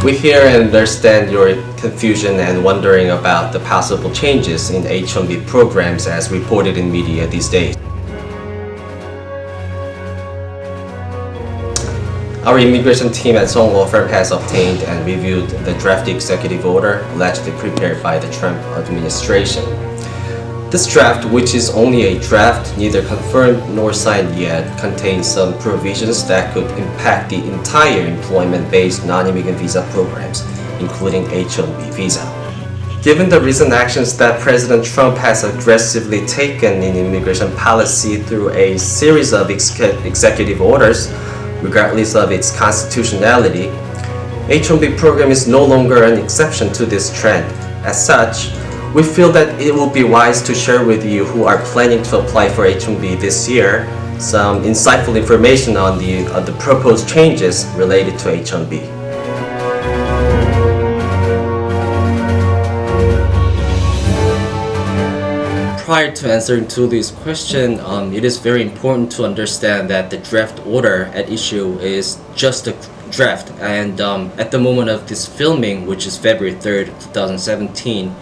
We hear and understand your confusion and wondering about the possible changes in H-1B programs as reported in media these days. Our immigration team at Song Law Firm has obtained and reviewed the draft executive order allegedly prepared by the Trump administration. This draft, which is only a draft, neither confirmed nor signed yet, contains some provisions that could impact the entire employment-based non-immigrant visa programs, including H-1B visa. Given the recent actions that President Trump has aggressively taken in immigration policy through a series of executive orders, regardless of its constitutionality, H-1B program is no longer an exception to this trend. As such, we feel that it will be wise to share with you who are planning to apply for H-1B this year some insightful information on the proposed changes related to H-1B. Prior to answering to this question, it is very important to understand that the draft order at issue is just a draft, and at the moment of this filming, which is February 3rd, 2017,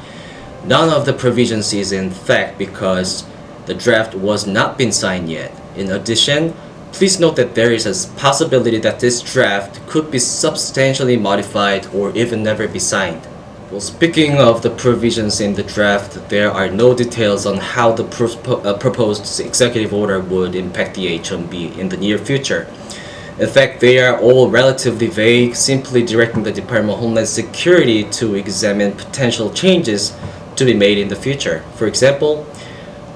none of the provisions is in effect because the draft was not been signed yet. In addition, please note that there is a possibility that this draft could be substantially modified or even never be signed. Well, speaking of the provisions in the draft, there are no details on how the proposed executive order would impact the H-1B in the near future. In fact, they are all relatively vague, simply directing the Department of Homeland Security to examine potential changes to be made in the future. For example,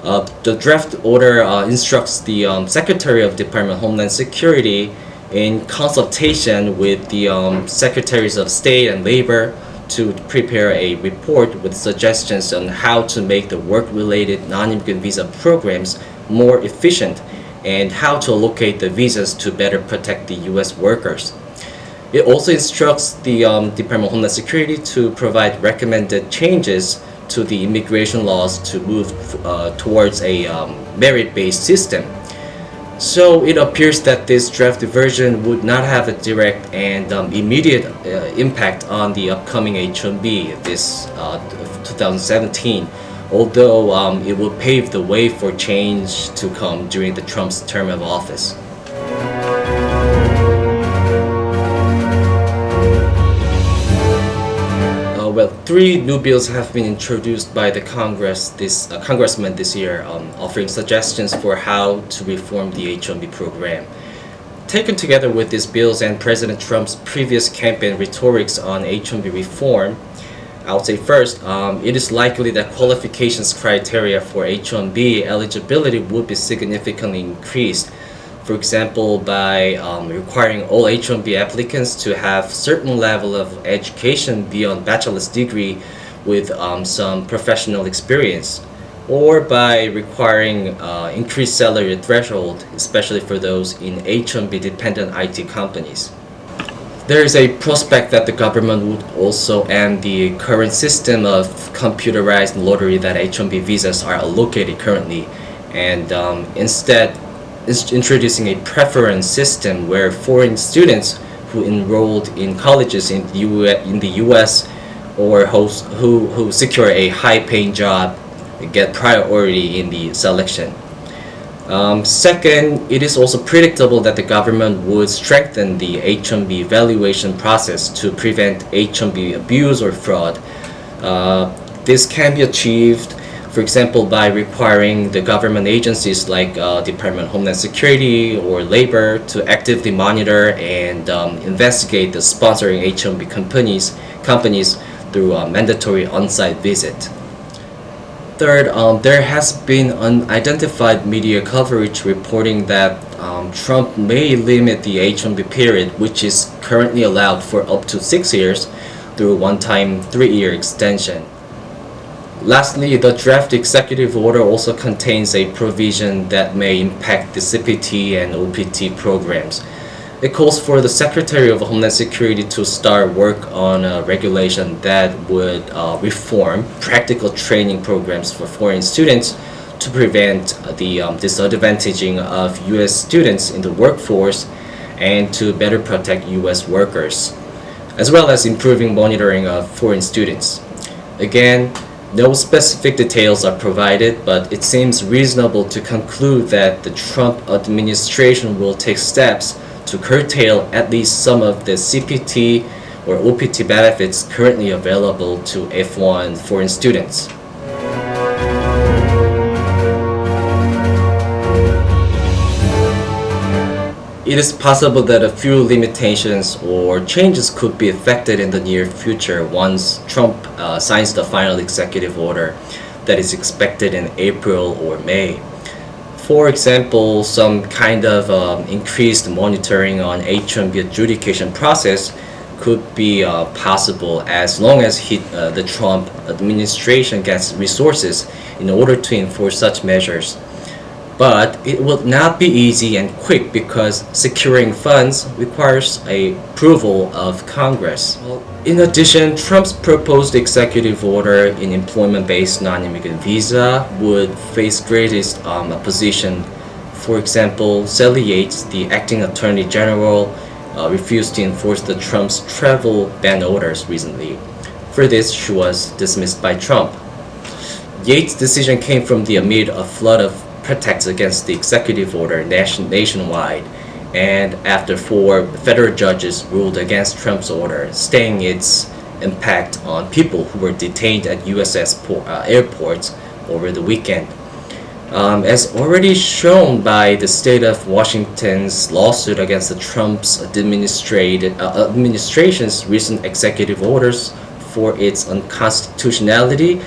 the draft order instructs the Secretary of Department of Homeland Security in consultation with the Secretaries of State and Labor to prepare a report with suggestions on how to make the work-related non-immigrant visa programs more efficient and how to allocate the visas to better protect the U.S. workers. It also instructs the Department of Homeland Security to provide recommended changes to the immigration laws to move towards a merit-based system. So it appears that this draft version would not have a direct and immediate impact on the upcoming H-1B this 2017, although it will pave the way for change to come during the Trump's term of office. Well, 3 new bills have been introduced by the congressmen this year, offering suggestions for how to reform the H-1B program. Taken together with these bills and President Trump's previous campaign rhetorics on H-1B reform, I would say first, it is likely that qualifications criteria for H-1B eligibility would be significantly increased. For example, by requiring all H-1B applicants to have certain level of education beyond bachelor's degree with some professional experience, or by requiring increased salary threshold, especially for those in H-1B dependent IT companies. There is a prospect that the government would also end the current system of computerized lottery that H-1B visas are allocated currently, and instead is introducing a preference system where foreign students who enrolled in colleges in the U.S. or who secure a high-paying job get priority in the selection. Second, it is also predictable that the government would strengthen the H-1B evaluation process to prevent H-1B abuse or fraud. This can be achieved, for example, by requiring the government agencies like Department of Homeland Security or Labor to actively monitor and investigate the sponsoring H-1B companies through a mandatory on-site visit. Third, there has been unidentified media coverage reporting that Trump may limit the H-1B period, which is currently allowed for up to 6 years, through a one-time 3-year extension. Lastly, the draft executive order also contains a provision that may impact the CPT and OPT programs. It calls for the Secretary of Homeland Security to start work on a regulation that would reform practical training programs for foreign students to prevent the disadvantaging of U.S. students in the workforce and to better protect U.S. workers. as well as improving monitoring of foreign students. Again, no specific details are provided, but it seems reasonable to conclude that the Trump administration will take steps to curtail at least some of the CPT or OPT benefits currently available to F1 foreign students. It is possible that a few limitations or changes could be effected in the near future once Trump signs the final executive order that is expected in April or May. For example, some kind of increased monitoring on H-1B adjudication process could be possible as long as the Trump administration gets resources in order to enforce such measures. But it will not be easy and quick because securing funds requires a approval of Congress. In addition, Trump's proposed executive order in employment-based non-immigrant visa would face greatest opposition. For example, Sally Yates, the acting attorney general, refused to enforce the Trump's travel ban orders recently. For this, she was dismissed by Trump. Yates' decision came from amid a flood of protests against the executive order nationwide, and after 4 federal judges ruled against Trump's order, staying its impact on people who were detained at U.S. airports over the weekend. As already shown by the state of Washington's lawsuit against the Trump's administration's recent executive orders for its unconstitutionality,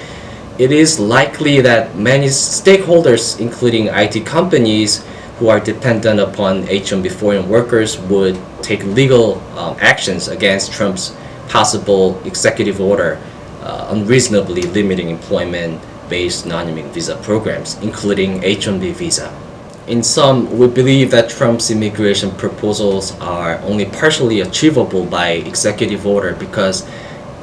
it is likely that many stakeholders, including IT companies who are dependent upon H-1B foreign workers, would take legal actions against Trump's possible executive order unreasonably limiting employment-based non-immigrant visa programs, including H-1B visa. In sum, we believe that Trump's immigration proposals are only partially achievable by executive order because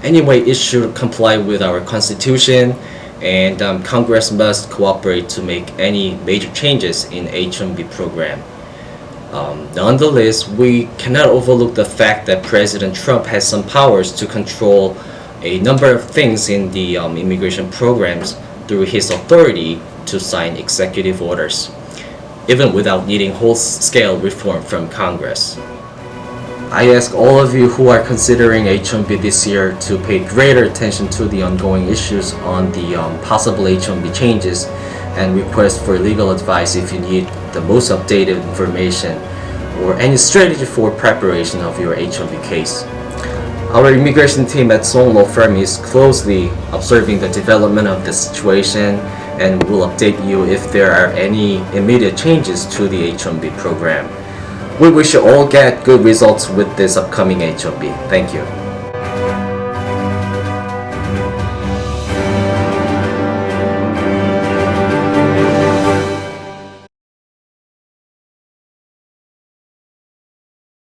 anyway it should comply with our Constitution, and Congress must cooperate to make any major changes in H-1B program. Nonetheless, we cannot overlook the fact that President Trump has some powers to control a number of things in the immigration programs through his authority to sign executive orders, even without needing whole-scale reform from Congress. I ask all of you who are considering H-1B this year to pay greater attention to the ongoing issues on the possible H-1B changes and request for legal advice if you need the most updated information or any strategy for preparation of your H-1B case. Our immigration team at Song Law Firm is closely observing the development of the situation and will update you if there are any immediate changes to the H-1B program. We wish you all get good results with this upcoming H-1B. Thank you.